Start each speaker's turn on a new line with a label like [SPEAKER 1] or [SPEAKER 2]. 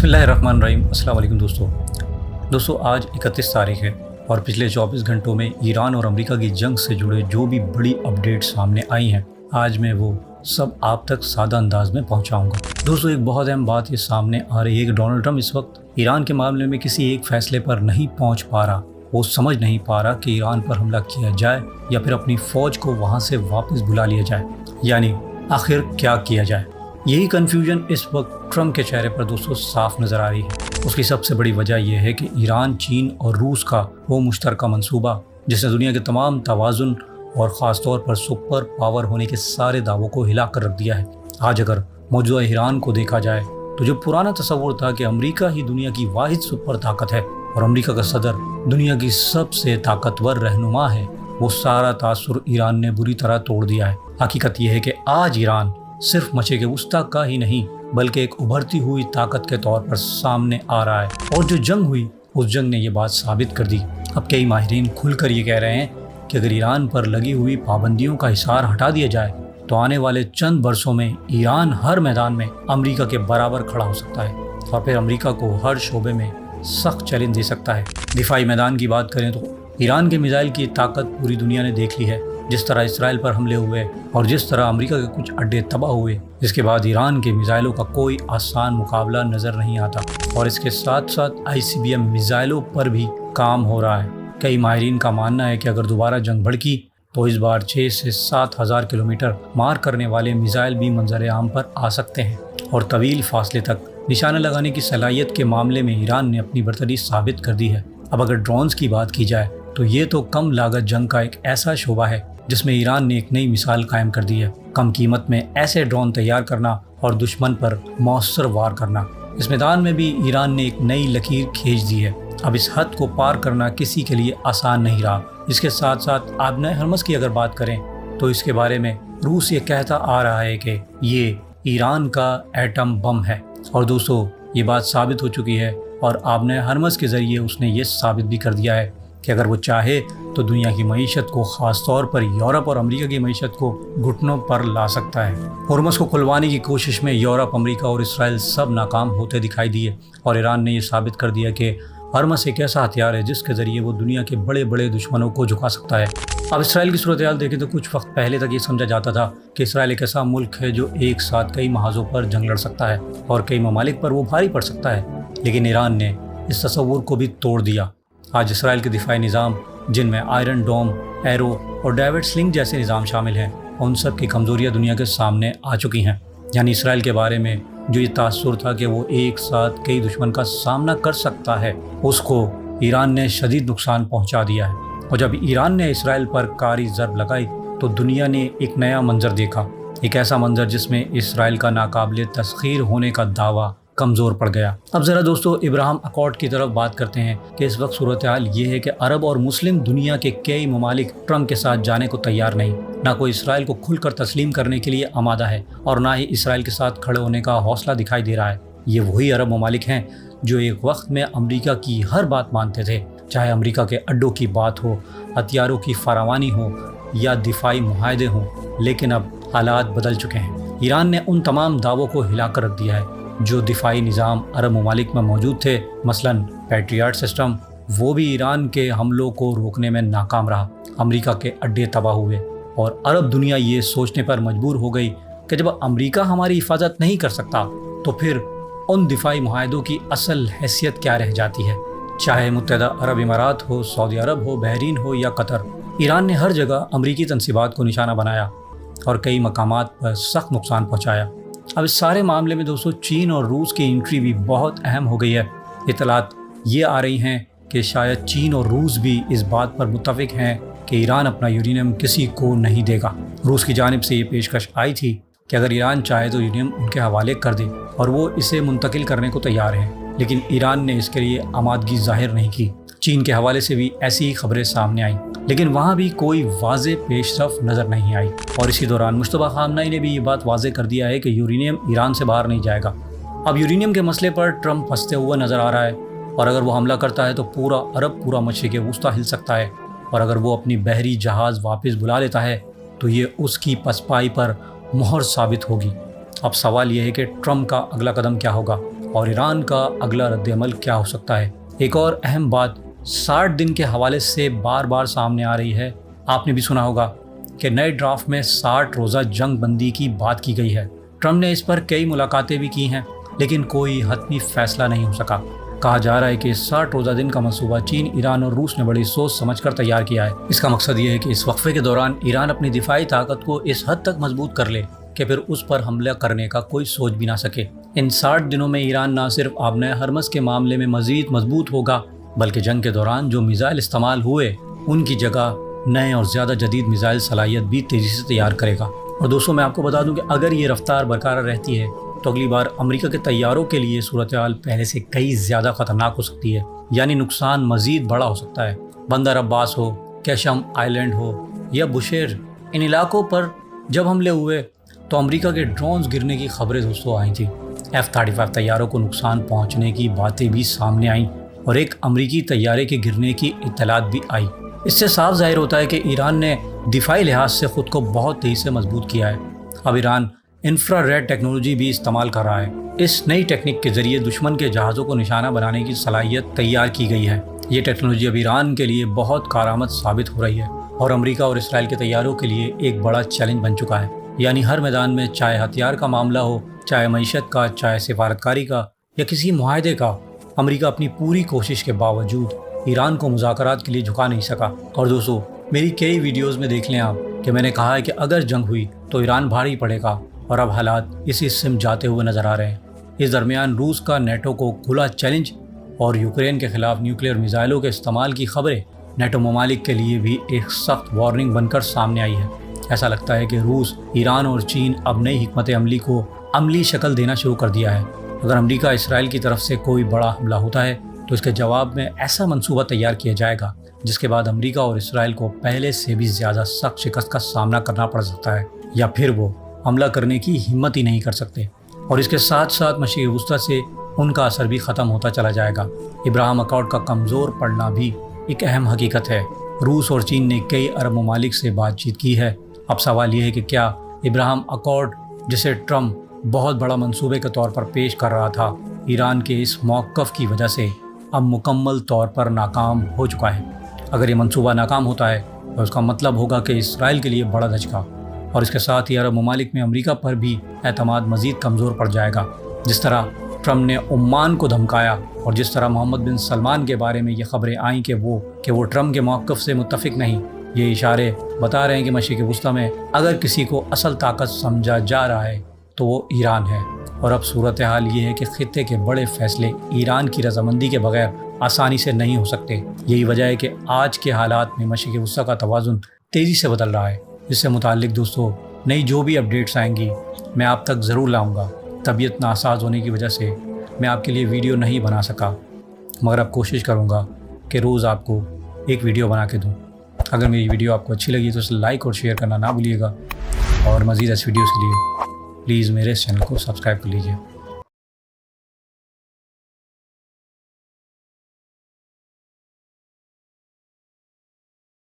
[SPEAKER 1] बिस्मिल्लाहिर्रहमानिर्रहीम। अस्सलाम वालेकुम दोस्तों आज 31 तारीख है और पिछले 24 घंटों में ईरान और अमेरिका की जंग से जुड़े जो भी बड़ी अपडेट सामने आई हैं, आज मैं वो सब आप तक सादा अंदाज में पहुंचाऊंगा। दोस्तों एक बहुत अहम बात ये सामने आ रही है कि डोनाल्ड ट्रंप इस वक्त ईरान के मामले में किसी एक फैसले पर नहीं पहुंच पा रहा। वो समझ नहीं पा रहा कि ईरान पर हमला किया जाए या फिर अपनी फ़ौज को वहाँ से वापस बुला लिया जाए, यानी आखिर क्या किया जाए। यही कन्फ्यूजन इस वक्त ट्रंप के चेहरे पर दोस्तों साफ नज़र आ रही है। उसकी सबसे बड़ी वजह यह है कि ईरान, चीन और रूस का वो मुश्तरका मंसूबा जिसने दुनिया के तमाम तवाज़ुन और ख़ास तौर पर सुपर पावर होने के सारे दावों को हिला कर रख दिया है। आज अगर मौजूदा ईरान को देखा जाए तो जो पुराना तस्वुर था कि अमेरिका ही दुनिया की वाहिद सुपर ताकत है और अमेरिका का सदर दुनिया की सबसे ताकतवर रहनुमा है, वो सारा तासुर ईरान ने बुरी तरह तोड़ दिया है। हकीकत यह है कि आज ईरान सिर्फ मशरिक़ वस्ता का ही नहीं बल्कि एक उभरती हुई ताकत के तौर पर सामने आ रहा है। और जो जंग हुई उस जंग ने ये बात साबित कर दी। अब कई माहिरीन खुलकर ये कह रहे हैं कि अगर ईरान पर लगी हुई पाबंदियों का हिसार हटा दिया जाए तो आने वाले चंद बरसों में ईरान हर मैदान में अमेरिका के बराबर खड़ा हो सकता है और फिर अमेरिका को हर शोबे में सख्त चैलेंज दे सकता है। दिफाई मैदान की बात करें तो ईरान के मिसाइल की ताकत पूरी दुनिया ने देख ली है। जिस तरह इसराइल पर हमले हुए और जिस तरह अमेरिका के कुछ अड्डे तबाह हुए, जिसके बाद ईरान के मिसाइलों का कोई आसान मुकाबला नज़र नहीं आता। और इसके साथ साथ ICBM मिसाइलों पर भी काम हो रहा है। कई माहिरीन का मानना है कि अगर दोबारा जंग भड़की तो इस बार 6 से 7 हज़ार किलोमीटर मार करने वाले मिसाइल भी मंजर आम पर आ सकते हैं और तवील फासले तक निशाना लगाने की सलाहियत के मामले में ईरान ने अपनी बरतरी साबित कर दी है। अब अगर ड्रोन्स की बात की जाए तो ये तो कम लागत जंग का एक ऐसा शोबा है जिसमें ईरान ने एक नई मिसाल कायम कर दी है। कम कीमत में ऐसे ड्रोन तैयार करना और दुश्मन पर मौसर वार करना, इस मैदान में भी ईरान ने एक नई लकीर खींच दी है। अब इस हद को पार करना किसी के लिए आसान नहीं रहा। इसके साथ साथ आबना हरमस की अगर बात करें तो इसके बारे में रूस ये कहता आ रहा है कि ये ईरान का एटम बम है और दोस्तों ये बात साबित हो चुकी है और आबना हरमस के ज़रिए उसने ये साबित भी कर दिया है कि अगर वो चाहे तो दुनिया की मईशत को, ख़ास तौर पर यूरोप और अमेरिका की मईशत को घुटनों पर ला सकता है। हरमस को खुलवाने की कोशिश में यूरोप, अमेरिका और इसराइल सब नाकाम होते दिखाई दिए और ईरान ने ये साबित कर दिया कि हरमस एक ऐसा हथियार है जिसके ज़रिए वो दुनिया के बड़े बड़े दुश्मनों को झुका सकता है। अब इसराइल की सूरत हाल देखें तो कुछ वक्त पहले तक ये समझा जाता था कि इसराइल एक ऐसा मुल्क है जो एक साथ कई महाजों पर जंग लड़ सकता है और कई ममालिक पर वो भारी पड़ सकता है, लेकिन ईरान ने इस तस्वुर को भी तोड़ दिया। आज इसराइल के दिफाई निज़ाम, जिनमें आयरन डोम, एरो और डेविड स्लिंग जैसे निज़ाम शामिल हैं, उन सब की कमज़ोरियाँ दुनिया के सामने आ चुकी हैं। यानी इसराइल के बारे में जो ये तासुर था कि वो एक साथ कई दुश्मन का सामना कर सकता है, उसको ईरान ने शदीद नुकसान पहुंचा दिया है। और जब ईरान ने इसराइल पर कारी ज़रब लगाई तो दुनिया ने एक नया मंजर देखा, एक ऐसा मंजर जिसमें इसराइल का नाकाबिल तस्खीर होने का दावा कमज़ोर पड़ गया। अब ज़रा दोस्तों इब्राहिम अकॉर्ड की तरफ बात करते हैं कि इस वक्त सूरत हाल ये है कि अरब और मुस्लिम दुनिया के कई ममालिक ट्रंप के साथ जाने को तैयार नहीं। ना कोई इसराइल को खुलकर तस्लीम करने के लिए आमादा है और ना ही इसराइल के साथ खड़े होने का हौसला दिखाई दे रहा है। ये वही अरब ममालिक हैं जो एक वक्त में अमेरिका की हर बात मानते थे, चाहे अमेरिका के अड्डों की बात हो, हथियारों की फरावानी हो या दिफाई मुआहदे हों। लेकिन अब हालात बदल चुके हैं। ईरान ने उन तमाम दावों को हिला कर रख दिया है जो दिफाई निज़ाम अरब ममालिक में मौजूद थे। मसलन पैट्रियट सिस्टम, वो भी ईरान के हमलों को रोकने में नाकाम रहा। अमेरिका के अड्डे तबाह हुए और अरब दुनिया ये सोचने पर मजबूर हो गई कि जब अमेरिका हमारी हिफाजत नहीं कर सकता तो फिर उन दिफाई मुआहदों की असल हैसियत क्या रह जाती है। चाहे मुत्तहदा अरब इमारात हो, सऊदी अरब हो, बहरीन हो या कतर, ईरान ने हर जगह अमरीकी तनसीबात को निशाना बनाया और कई मकामात पर सख्त नुकसान पहुँचाया। अब इस सारे मामले में दोस्तों चीन और रूस की एंट्री भी बहुत अहम हो गई है। इतलात ये आ रही हैं कि शायद चीन और रूस भी इस बात पर मुत्तफिक हैं कि ईरान अपना यूरेनियम किसी को नहीं देगा। रूस की जानिब से ये पेशकश आई थी कि अगर ईरान चाहे तो यूरेनियम उनके हवाले कर दे और वो इसे मुंतकिल करने को तैयार हैं, लेकिन ईरान ने इसके लिए आमादगी जाहिर नहीं की। चीन के हवाले से भी ऐसी ही खबरें सामने आईं, लेकिन वहाँ भी कोई वाज़ेह पेशरफ नज़र नहीं आई। और इसी दौरान मुश्तबा खामनई ने भी ये बात वाज़ेह कर दिया है कि यूरेनियम ईरान से बाहर नहीं जाएगा। अब यूरेनियम के मसले पर ट्रंप फंसते हुए नज़र आ रहा है और अगर वो हमला करता है तो पूरा अरब, पूरा मशरिक़ वस्ता हिल सकता है और अगर वो अपनी बहरी जहाज़ वापस बुला लेता है तो ये उसकी पसपाई पर मोहर साबित होगी। अब सवाल यह है कि ट्रंप का अगला कदम क्या होगा اور ایران کا اگلا رد عمل کیا ہو سکتا ہے۔ ایک اور اہم بات 60 دن کے حوالے سے بار بار سامنے آ رہی ہے۔ آپ نے بھی سنا ہوگا کہ نئے ڈرافٹ میں 60 روزہ جنگ بندی کی بات کی گئی ہے۔ ٹرمپ نے اس پر کئی ملاقاتیں بھی کی ہیں، لیکن کوئی حتمی فیصلہ نہیں ہو سکا۔ کہا جا رہا ہے کہ 60 روزہ دن کا منصوبہ چین، ایران اور روس نے بڑی سوچ سمجھ کر تیار کیا ہے۔ اس کا مقصد یہ ہے کہ اس وقفے کے دوران ایران اپنی دفاعی طاقت کو اس حد تک مضبوط کر لے کہ پھر اس پر حملہ کرنے کا کوئی سوچ بھی نہ سکے۔ ان 60 دنوں میں ایران نہ صرف آبنائے ہرمز کے معاملے میں مزید مضبوط ہوگا، بلکہ جنگ کے دوران جو میزائل استعمال ہوئے ان کی جگہ نئے اور زیادہ جدید میزائل صلاحیت بھی تیزی سے تیار کرے گا۔ اور دوستوں، میں آپ کو بتا دوں کہ اگر یہ رفتار برقرار رہتی ہے تو اگلی بار امریکہ کے طیاروں کے لیے صورتحال پہلے سے کئی زیادہ خطرناک ہو سکتی ہے، یعنی نقصان مزید بڑا ہو سکتا ہے۔ بندر عباس ہو، کیشم آئلینڈ ہو یا بشیر، ان علاقوں پر جب حملے ہوئے تو امریکہ کے ڈرونز گرنے کی خبریں دوستوں آئی تھیں۔ F-35 طیاروں کو نقصان پہنچنے کی باتیں بھی سامنے آئیں اور ایک امریکی طیارے کے گرنے کی اطلاعات بھی آئی۔ اس سے صاف ظاہر ہوتا ہے کہ ایران نے دفاعی لحاظ سے خود کو بہت تیزی سے مضبوط کیا ہے۔ اب ایران انفرا ریڈ ٹیکنالوجی بھی استعمال کر رہا ہے۔ اس نئی ٹیکنیک کے ذریعے دشمن کے جہازوں کو نشانہ بنانے کی صلاحیت تیار کی گئی ہے۔ یہ ٹیکنالوجی اب ایران کے لیے بہت کارآمد ثابت ہو رہی ہے اور امریکہ اور اسرائیل کے طیاروں کے لیے ایک بڑا چیلنج بن چکا ہے۔ یعنی ہر میدان میں، چاہے ہتھیار کا معاملہ ہو، چاہے معیشت کا، چاہے سفارتکاری کا یا کسی معاہدے کا، امریکہ اپنی پوری کوشش کے باوجود ایران کو مذاکرات کے لیے جھکا نہیں سکا۔ اور دوستو، میری کئی ویڈیوز میں دیکھ لیں آپ کہ میں نے کہا ہے کہ اگر جنگ ہوئی تو ایران بھاری پڑے گا، اور اب حالات اسی سمت جاتے ہوئے نظر آ رہے ہیں۔ اس درمیان روس کا نیٹو کو کھلا چیلنج اور یوکرین کے خلاف نیوکلیئر میزائلوں کے استعمال کی خبریں نیٹو ممالک کے لیے بھی ایک سخت وارننگ بن کر سامنے آئی ہے۔ ایسا لگتا ہے کہ روس، ایران اور چین اب نئی حکمت عملی کو عملی شکل دینا شروع کر دیا ہے۔ اگر امریکہ اسرائیل کی طرف سے کوئی بڑا حملہ ہوتا ہے تو اس کے جواب میں ایسا منصوبہ تیار کیا جائے گا جس کے بعد امریکہ اور اسرائیل کو پہلے سے بھی زیادہ سخت شکست کا سامنا کرنا پڑ سکتا ہے، یا پھر وہ حملہ کرنے کی ہمت ہی نہیں کر سکتے، اور اس کے ساتھ ساتھ مشرق وسطی سے ان کا اثر بھی ختم ہوتا چلا جائے گا۔ ابراہیم اکارڈ کا کمزور پڑنا بھی ایک اہم حقیقت ہے۔ روس اور چین نے کئی عرب ممالک سے بات چیت کی ہے۔ اب سوال یہ ہے کہ کیا ابراہیم اکارڈ، جسے ٹرمپ بہت بڑا منصوبے کے طور پر پیش کر رہا تھا، ایران کے اس موقف کی وجہ سے اب مکمل طور پر ناکام ہو چکا ہے؟ اگر یہ منصوبہ ناکام ہوتا ہے تو اس کا مطلب ہوگا کہ اسرائیل کے لیے بڑا دھچکا، اور اس کے ساتھ ہی عرب ممالک میں امریکہ پر بھی اعتماد مزید کمزور پڑ جائے گا۔ جس طرح ٹرمپ نے عمان کو دھمکایا اور جس طرح محمد بن سلمان کے بارے میں یہ خبریں آئیں کہ وہ ٹرمپ کے موقف سے متفق نہیں، یہ اشارے بتا رہے ہیں کہ مشرق وسطی میں اگر کسی کو اصل طاقت سمجھا جا رہا ہے تو وہ ایران ہے۔ اور اب صورتحال یہ ہے کہ خطے کے بڑے فیصلے ایران کی رضامندی کے بغیر آسانی سے نہیں ہو سکتے۔ یہی وجہ ہے کہ آج کے حالات میں مشرق وسطی کا توازن تیزی سے بدل رہا ہے۔ اس سے متعلق دوستو نئی جو بھی اپڈیٹس آئیں گی میں آپ تک ضرور لاؤں گا۔ طبیعت ناساز ہونے کی وجہ سے میں آپ کے لیے ویڈیو نہیں بنا سکا، مگر اب کوشش کروں گا کہ روز آپ کو ایک ویڈیو بنا کے دوں۔ اگر میری ویڈیو آپ کو اچھی لگی تو اسے لائک اور شیئر کرنا نہ بھولیے گا، اور مزید اس ویڈیوز کے لیے پلیز میرے اس چینل کو سبسکرائب کر لیجیے۔